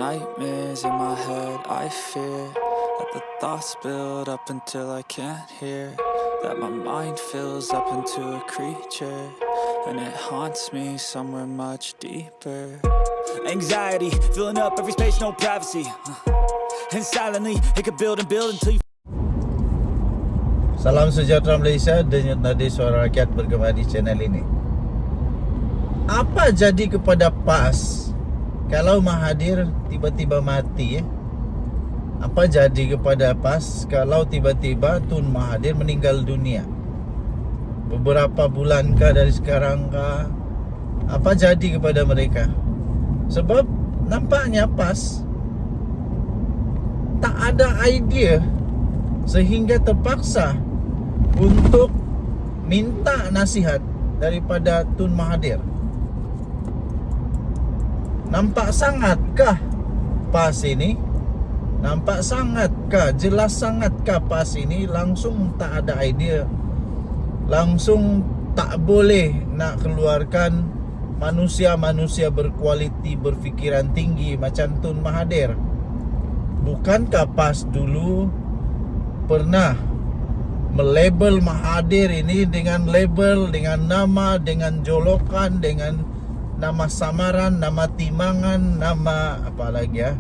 nightmares in my head, I fear that the thoughts build up until I can't hear, that my mind fills up into a creature, and it haunts me somewhere much deeper. Anxiety, filling up every space, no privacy, and silently, it could build and build until you... Salam sejahtera Malaysia, denyut nadi suara rakyat bergema di channel ini. Apa jadi kepada PAS kalau Mahathir tiba-tiba mati? Apa jadi kepada PAS kalau tiba-tiba Tun Mahathir meninggal dunia? Beberapa bulankah dari sekarang kah? Apa jadi kepada mereka? Sebab nampaknya PAS tak ada idea sehingga terpaksa untuk minta nasihat daripada Tun Mahathir. Nampak sangatkah PAS ini? Nampak sangatkah, jelas sangatkah PAS ini langsung tak ada idea, langsung tak boleh nak keluarkan manusia-manusia berkualiti, berfikiran tinggi macam Tun Mahathir? Bukankah PAS dulu pernah melabel Mahathir ini dengan label, dengan nama, dengan jolokan, dengan nama samaran, nama timangan, nama apa lagi ya,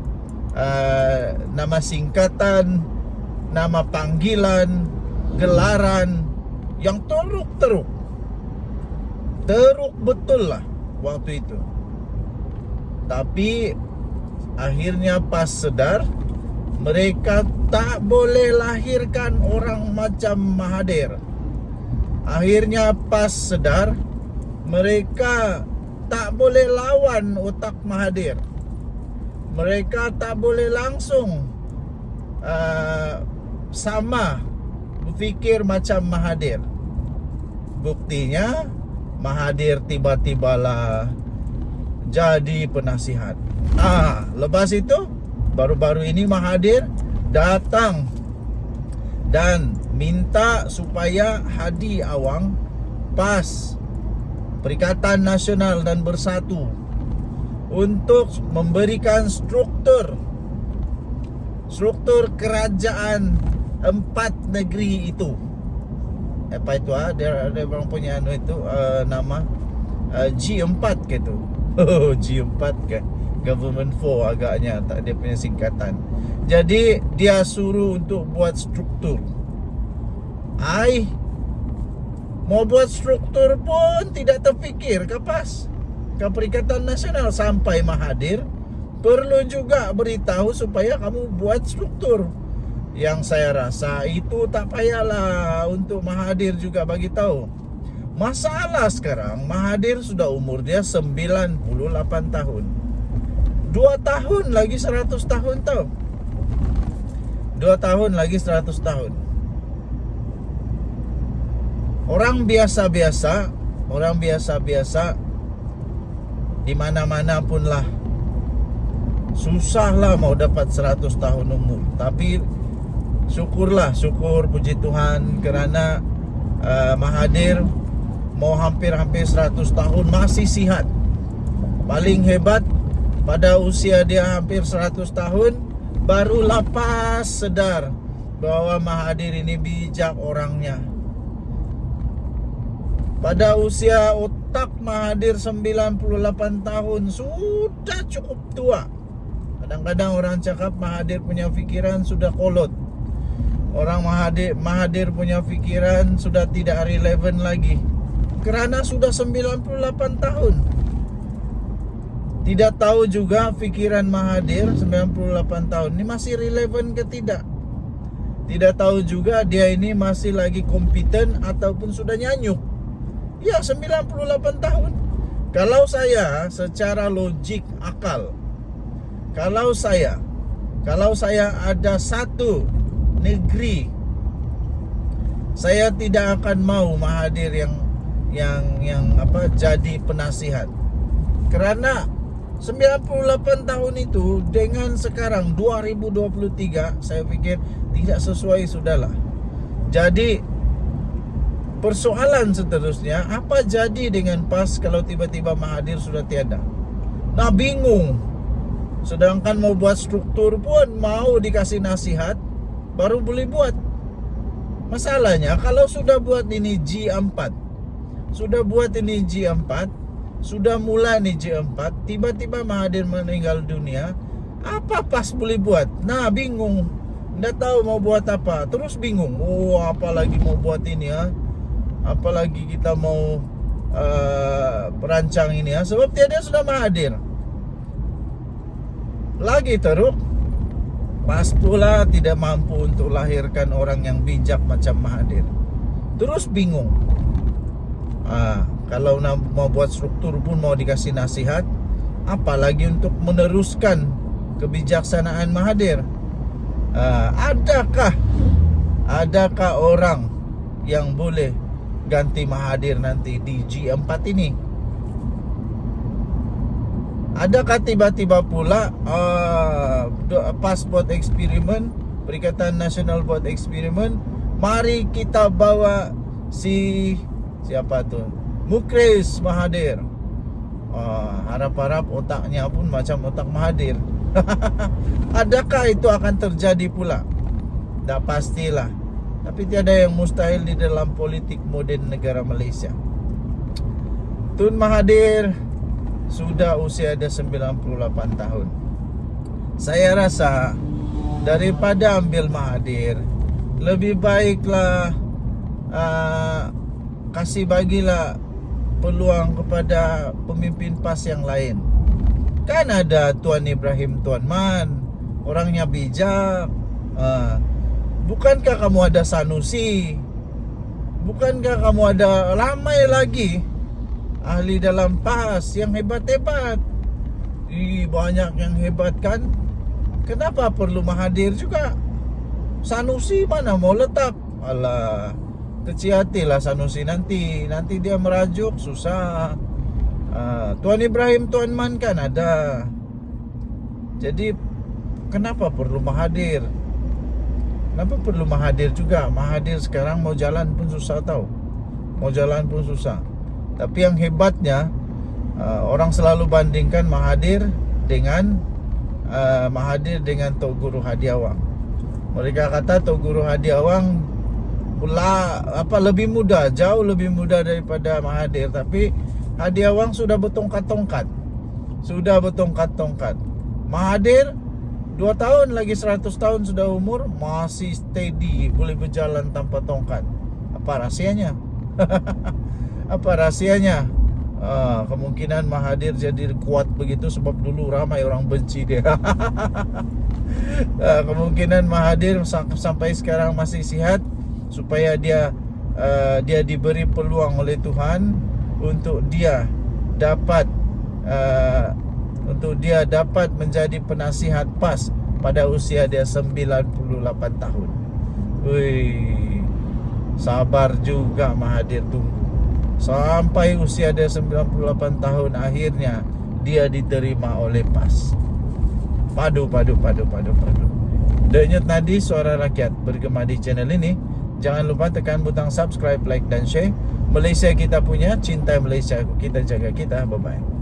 nama singkatan, nama panggilan, gelaran yang teruk betul lah waktu itu. Tapi akhirnya PAS sedar mereka tak boleh lahirkan orang macam Mahathir. Akhirnya PAS sedar mereka tak boleh lawan otak Mahathir. Mereka tak boleh langsung sama berfikir macam Mahathir. Buktinya Mahathir tiba-tibalah jadi penasihat. Lepas itu baru-baru ini Mahathir datang dan minta supaya Hadi Awang, PAS, Perikatan Nasional dan Bersatu, untuk memberikan struktur kerajaan 4 negeri itu. Apa itu? Dia orang punya nama G4 gitu. G4 ke Government 4 agaknya, tak dia punya singkatan. Jadi dia suruh untuk buat struktur. Mau buat struktur pun tidak terfikir ke PAS, ke Perikatan Nasional. Sampai Mahathir perlu juga beritahu supaya kamu buat struktur. Yang saya rasa itu tak payahlah untuk Mahathir juga bagi tahu. Masalah sekarang Mahathir sudah umur dia 98 tahun. 2 tahun lagi 100 tahun tau. 2 tahun lagi 100 tahun. Orang biasa-biasa di mana-mana pun lah susah lah mau dapat 100 tahun umur. Tapi syukur puji Tuhan kerana Mahathir mau hampir 100 tahun masih sihat. Paling hebat pada usia dia hampir 100 tahun barulah PAS sedar bahwa Mahathir ini bijak orangnya. Pada usia otak Mahathir 98 tahun sudah cukup tua. Kadang-kadang orang cakap Mahathir punya fikiran sudah kolot. Orang Mahathir punya fikiran sudah tidak relevan lagi, kerana sudah 98 tahun. Tidak tahu juga fikiran Mahathir 98 tahun ini masih relevan ke tidak. Tidak tahu juga dia ini masih lagi kompeten ataupun sudah nyanyuk. Ya, 98 tahun. Kalau saya secara logik akal, kalau saya ada satu negeri, saya tidak akan mau Mahathir yang jadi penasihat. Kerana 98 tahun itu dengan sekarang 2023 saya fikir tidak sesuai sudahlah. Jadi persoalan seterusnya, apa jadi dengan PAS kalau tiba-tiba Mahathir sudah tiada? Nah, bingung. Sedangkan mau buat struktur pun mau dikasih nasihat baru boleh buat. Masalahnya kalau sudah buat ini G4, sudah buat ini G4, sudah mulai nih G4, tiba-tiba Mahathir meninggal dunia, apa pas boleh buat? Nah, bingung. Nggak tahu mau buat apa. Terus bingung. Oh, apalagi mau buat ini ya. Apalagi kita mau perancang ini ya. Sebab dia sudah Mahathir. Lagi teruk. Pas pula tidak mampu untuk lahirkan orang yang bijak macam Mahathir. Terus bingung. Kalau mau buat struktur pun mau dikasih nasihat, apalagi untuk meneruskan kebijaksanaan Mahathir. Adakah orang yang boleh ganti Mahathir nanti di G4 ini? Adakah tiba-tiba pula pas buat eksperimen, Perikatan Nasional buat eksperimen, mari kita bawa siapa tuh, Mukris Mahathir. Harap-harap otaknya pun macam otak Mahathir. Adakah itu akan terjadi pula? Tak pastilah. Tapi tiada yang mustahil di dalam politik moden negara Malaysia. Tun Mahathir sudah usia ada 98 tahun. Saya rasa daripada ambil Mahathir, lebih baiklah kasih bagilah peluang kepada pemimpin PAS yang lain. Kan ada Tuan Ibrahim Tuan Man, orangnya bijak. Bukankah kamu ada Sanusi? Bukankah kamu ada ramai lagi ahli dalam PAS yang hebat-hebat? Banyak yang hebat kan? Kenapa perlu Mahathir juga? Sanusi mana mau letak? Alah, kecil hatilah Sanusi nanti dia merajuk susah. Tuan Ibrahim Tuan Man kan ada. Jadi kenapa perlu Mahathir? Kenapa perlu Mahathir juga? Mahathir sekarang mau jalan pun susah tahu. Mau jalan pun susah. Tapi yang hebatnya, orang selalu bandingkan Mahathir dengan Tok Guru Hadi Awang. Mereka kata Tok Guru Hadi Awang pula lebih muda, jauh lebih muda daripada Mahathir. Tapi Hadi Awang sudah bertongkat-tongkat. Mahathir 2 tahun lagi 100 tahun sudah umur, masih steady, boleh berjalan tanpa tongkat. Apa rahsianya? Kemungkinan Mahathir jadi kuat begitu sebab dulu ramai orang benci dia. Kemungkinan Mahathir sampai sekarang masih sihat supaya dia diberi peluang oleh Tuhan untuk dia dapat menjadi penasihat PAS pada usia dia 98 tahun. Wih, sabar juga Mahathir tunggu. Sampai usia dia 98 tahun akhirnya dia diterima oleh PAS. Padu. Denyut nadi suara rakyat bergema di channel ini. Jangan lupa tekan butang subscribe, like dan share. Malaysia kita punya, cinta Malaysia kita jaga kita. Bye bye.